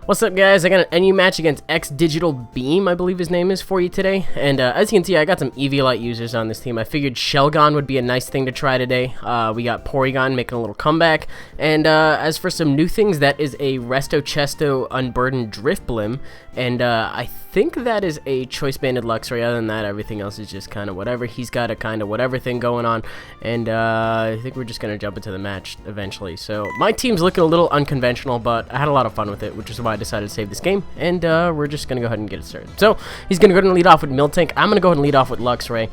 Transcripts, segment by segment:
What's up, guys? I got an NU match against Xdigitalbeam, I believe his name is, for you today. And as you can see, I got some EV-Lite users on this team. I figured Shellgon would be a nice thing to try today. We got Porygon making a little comeback. And as for some new things, that is a Resto Chesto Unburdened Drift Blim. And I think that is a Choice Banded Luxray. Other than that, everything else is just kind of whatever. He's got a kind of whatever thing going on. And I think we're just going to jump into the match eventually. So my team's looking a little unconventional, but I had a lot of fun with it, which is why I decided to save this game. And we're just going to go ahead and get it started. So he's going to go ahead and lead off with Miltank. I'm going to go ahead and lead off with Luxray.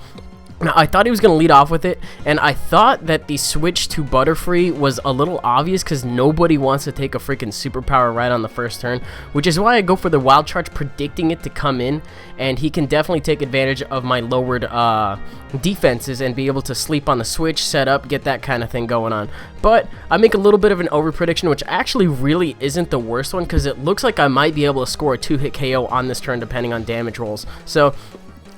Now, I thought he was going to lead off with it, and I thought that the switch to Butterfree was a little obvious because nobody wants to take a freaking superpower right on the first turn, which is why I go for the Wild Charge, predicting it to come in, and he can definitely take advantage of my lowered defenses and be able to sleep on the switch, set up, get that kind of thing going on. But I make a little bit of an over prediction, which actually really isn't the worst one because it looks like I might be able to score a 2-hit KO on this turn depending on damage rolls. So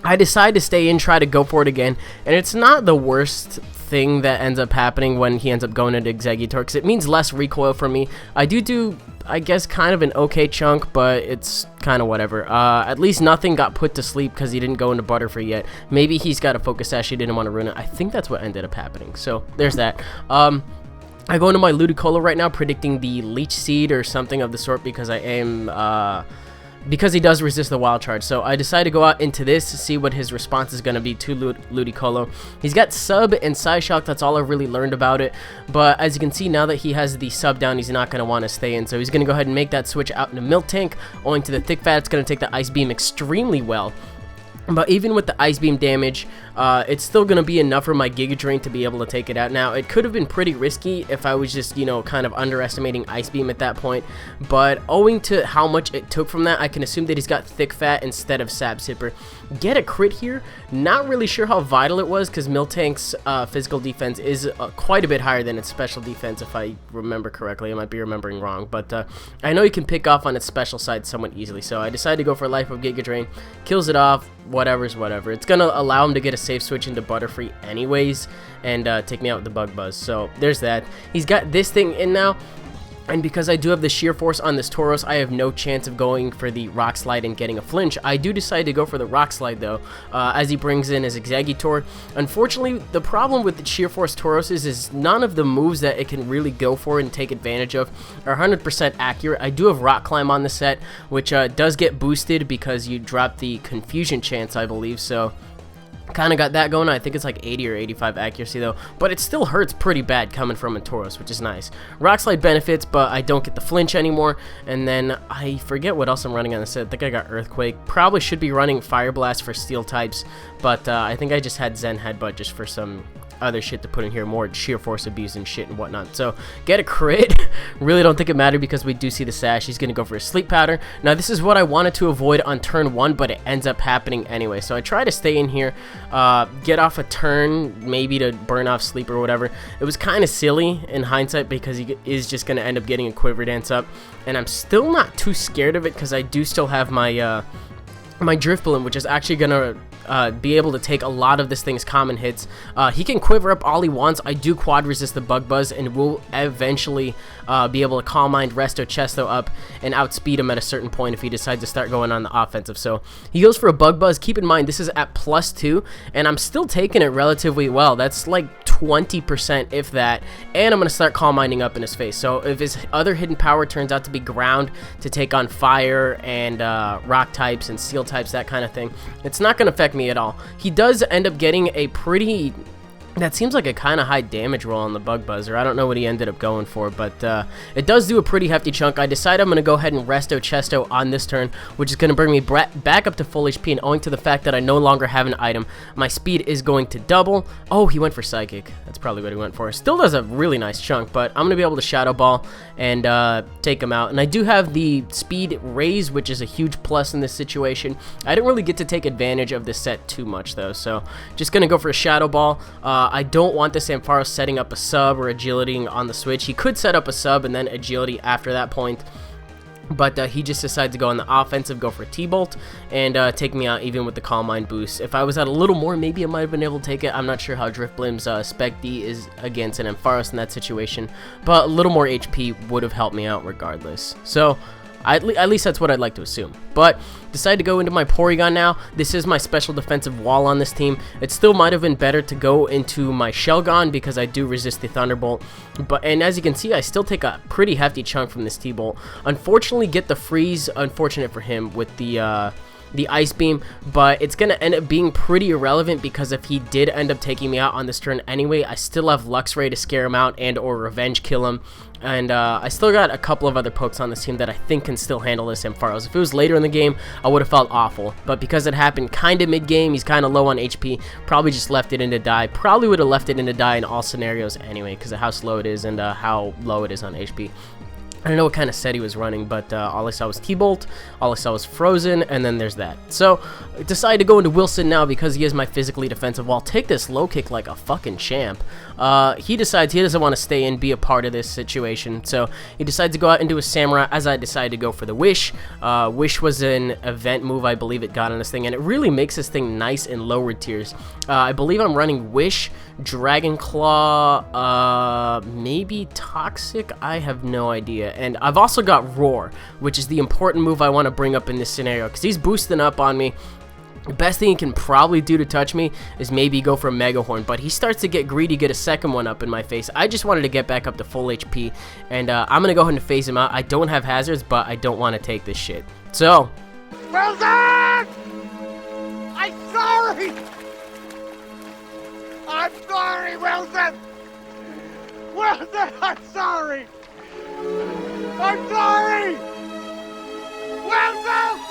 I decide to stay in, try to go for it again, and it's not the worst thing that ends up happening when he ends up going into Exeggutor, because it means less recoil for me. I do, I guess, kind of an okay chunk, but it's kind of whatever. At least nothing got put to sleep because he didn't go into Butterfree yet. Maybe he's got a Focus Sash, he didn't want to ruin it. I think that's what ended up happening, so there's that. I go into my Ludicolo right now, predicting the Leech Seed or something of the sort because I am... because he does resist the Wild Charge. So I decided to go out into this to see what his response is going to be to Ludicolo. He's got Sub and Psyshock, that's all I've really learned about it. But as you can see, now that he has the Sub down, he's not going to want to stay in. So he's going to go ahead and make that switch out into Miltank. Owing to the Thick Fat, it's going to take the Ice Beam extremely well. But even with the Ice Beam damage, it's still going to be enough for my Giga Drain to be able to take it out. Now, it could have been pretty risky if I was just, you know, kind of underestimating Ice Beam at that point. But owing to how much it took from that, I can assume that he's got Thick Fat instead of Sap Sipper. Get a crit here. Not really sure how vital it was because Miltank's physical defense is quite a bit higher than its special defense, if I remember correctly. I might be remembering wrong. But I know he can pick off on its special side somewhat easily. So I decided to go for Life of Giga Drain. Kills it off. Whatever's whatever. It's going to allow him to get a safe switch into Butterfree anyways and take me out with the Bug Buzz. So there's that. He's got this thing in now. And because I do have the Sheer Force on this Tauros, I have no chance of going for the Rock Slide and getting a flinch. I do decide to go for the Rock Slide, though, as he brings in his Exeggutor. Unfortunately, the problem with the Sheer Force Tauros is none of the moves that it can really go for and take advantage of are 100% accurate. I do have Rock Climb on the set, which does get boosted because you drop the Confusion chance, I believe, so... kind of got that going. I think it's like 80 or 85 accuracy though, but it still hurts pretty bad coming from a Tauros, which is nice. Rock Slide benefits, but I don't get the flinch anymore. And then I forget what else I'm running on the set. I think I got Earthquake. Probably should be running Fire Blast for Steel types, but I think I just had Zen Headbutt just for some other shit to put in here, more Sheer Force abuse and shit and whatnot. So get a crit. Really don't think it mattered because we do see the Sash. He's gonna go for a Sleep Powder. Now this is what I wanted to avoid on turn 1, but it ends up happening anyway. So I try to stay in here, get off a turn, maybe to burn off Sleep or whatever. It was kind of silly in hindsight because he is just gonna end up getting a Quiver Dance up, and I'm still not too scared of it because I do still have my my Drift Balloon, which is actually gonna be able to take a lot of this thing's common hits. He can quiver up all he wants. I do quad resist the Bug Buzz and will eventually be able to Calm Mind Resto Chesto up and outspeed him at a certain point if he decides to start going on the offensive. So he goes for a Bug Buzz. Keep in mind this is at +2 and I'm still taking it relatively well. That's like 20% if that, and I'm going to start Calm Minding up in his face. So if his other hidden power turns out to be Ground to take on Fire and Rock types and Steel types, that kind of thing, it's not going to affect me at all. He does end up getting a pretty... that seems like a kind of high damage roll on the Bug Buzzer. I don't know what he ended up going for, but it does do a pretty hefty chunk. I decide I'm going to go ahead and Resto Chesto on this turn, which is going to bring me back up to full HP, and owing to the fact that I no longer have an item, my speed is going to double. Oh, he went for Psychic. That's probably what he went for. Still does a really nice chunk, but I'm going to be able to Shadow Ball and take him out. And I do have the speed raise, which is a huge plus in this situation. I didn't really get to take advantage of this set too much, though, so just going to go for a Shadow Ball. I don't want this Ampharos setting up a sub or agility on the switch. He could set up a sub and then agility after that point, but he just decided to go on the offensive, go for a T-Bolt, and take me out even with the Calm Mind boost. If I was at a little more, maybe I might have been able to take it. I'm not sure how Drift Blim's Spec D is against an Ampharos in that situation, but a little more HP would have helped me out regardless. So At least that's what I'd like to assume. But decided to go into my Porygon now. This is my special defensive wall on this team. It still might have been better to go into my Shellgon because I do resist the Thunderbolt. And as you can see, I still take a pretty hefty chunk from this T-Bolt. Unfortunately, get the freeze. Unfortunate for him with the Ice Beam, but it's going to end up being pretty irrelevant because if he did end up taking me out on this turn anyway, I still have Luxray to scare him out and or Revenge kill him. And I still got a couple of other pokes on this team that I think can still handle this Ampharos. If it was later in the game, I would have felt awful. But because it happened kind of mid-game, he's kind of low on HP, probably just left it in to die. Probably would have left it in to die in all scenarios anyway because of how slow it is and how low it is on HP. I don't know what kind of set he was running, but all I saw was T-Bolt, all I saw was Frozen, and then there's that. So, I decided to go into Wilson now because he is my physically defensive wall. Take this low kick like a fucking champ. He decides he doesn't want to stay and be a part of this situation, so he decides to go out into a Samurai as I decided to go for the Wish. Wish was an event move, I believe it got on this thing, and it really makes this thing nice in lower tiers. I believe I'm running Wish, Dragon Claw, maybe Toxic, I have no idea. And I've also got Roar, which is the important move I want to bring up in this scenario, because he's boosting up on me. The best thing he can probably do to touch me is maybe go for a Mega Horn, but he starts to get greedy, get a second one up in my face. I just wanted to get back up to full HP, and I'm going to go ahead and phase him out. I don't have hazards, but I don't want to take this shit. So, Wilson! I'm sorry! I'm sorry, Wilson! Wilson, I'm sorry! I'm sorry! Wilson!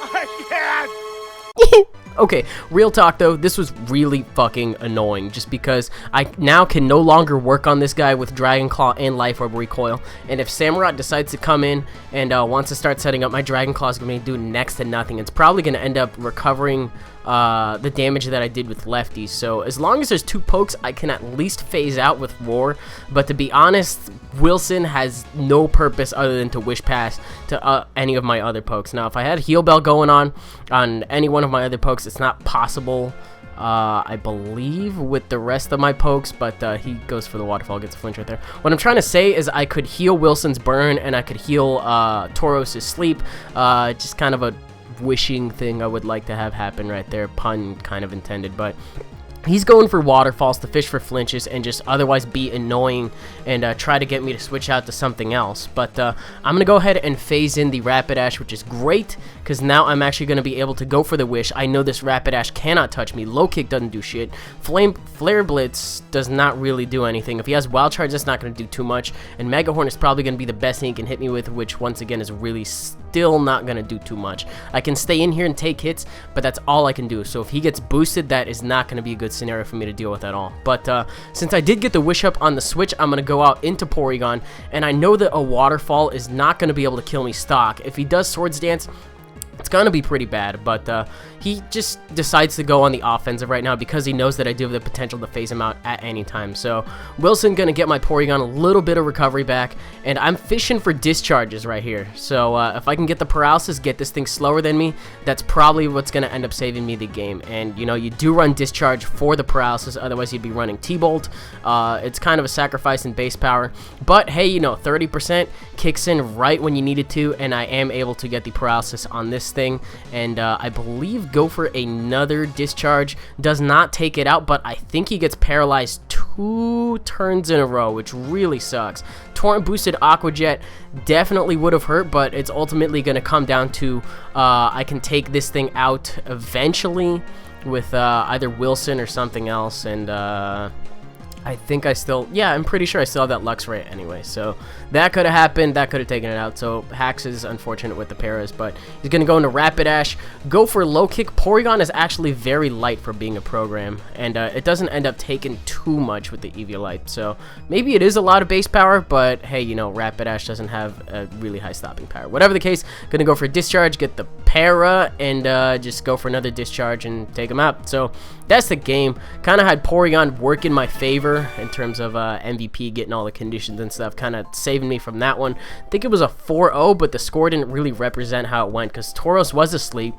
I can't! Okay, real talk though, this was really fucking annoying just because I now can no longer work on this guy with Dragon Claw and Life Orb Recoil, and if Samurott decides to come in and wants to start setting up, my Dragon Claw is going to do next to nothing. It's probably going to end up recovering the damage that I did with lefties, so as long as there's two pokes, I can at least phase out with Roar, but to be honest, Wilson has no purpose other than to Wish Pass to any of my other pokes. Now, if I had Heal Bell going on any one of my other pokes, it's not possible, I believe, with the rest of my pokes, but he goes for the Waterfall, gets a flinch right there. What I'm trying to say is I could heal Wilson's Burn, and I could heal Tauros' Sleep, just kind of a wishing thing I would like to have happen right there, pun kind of intended, but he's going for Waterfalls to fish for flinches and just otherwise be annoying and try to get me to switch out to something else. But I'm going to go ahead and phase in the Rapidash, which is great because now I'm actually going to be able to go for the Wish. I know this Rapidash cannot touch me. Low Kick doesn't do shit. Flare Blitz does not really do anything. If he has Wild Charge, that's not going to do too much. And Mega Horn is probably going to be the best thing he can hit me with, which once again is really still not going to do too much. I can stay in here and take hits, but that's all I can do. So if he gets boosted, that is not going to be a good scenario for me to deal with at all. But since I did get the Wish up on the switch, I'm going to go out into Porygon, and I know that a Waterfall is not going to be able to kill me stock. If he does Swords Dance, it's going to be pretty bad, but he just decides to go on the offensive right now because he knows that I do have the potential to phase him out at any time. So Wilson going to get my Porygon a little bit of recovery back, and I'm fishing for discharges right here. So if I can get the paralysis, get this thing slower than me, that's probably what's going to end up saving me the game. And, you know, you do run discharge for the paralysis, otherwise you'd be running T-Bolt. It's kind of a sacrifice in base power, but hey, you know, 30% kicks in right when you need it to, and I am able to get the paralysis on this thing, and I believe go for another discharge. Does not take it out, but I think he gets paralyzed 2 turns in a row, which really sucks. Torrent boosted Aqua Jet definitely would have hurt, but it's ultimately going to come down to I can take this thing out eventually with either Wilson or something else, and I think I still, yeah, I'm pretty sure I still have that Luxray anyway, so that could have happened, that could have taken it out. So Hax is unfortunate with the paras, but he's going to go into Rapidash, go for Low Kick. Porygon is actually very light for being a program, and it doesn't end up taking too much with the Eviolite, so maybe it is a lot of base power, but hey, you know, Rapidash doesn't have a really high stopping power. Whatever the case, going to go for Discharge, get the para, and just go for another Discharge and take him out. So that's the game. Kind of had Porygon work in my favor in terms of MVP, getting all the conditions and stuff, kind of saving me from that one. I think it was a 4-0, but the score didn't really represent how it went because Tauros was asleep.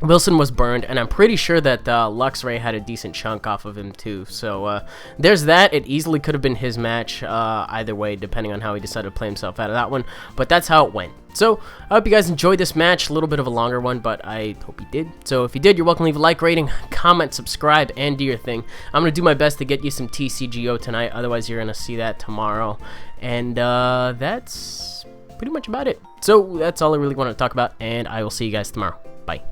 Wilson was burned, and I'm pretty sure that Luxray had a decent chunk off of him too. So there's that. It easily could have been his match either way, depending on how he decided to play himself out of that one. But that's how it went. So I hope you guys enjoyed this match. A little bit of a longer one, but I hope you did. So if you did, you're welcome to leave a like, rating, comment, subscribe, and do your thing. I'm going to do my best to get you some TCGO tonight. Otherwise, you're going to see that tomorrow. And that's pretty much about it. So that's all I really want to talk about, and I will see you guys tomorrow. Bye.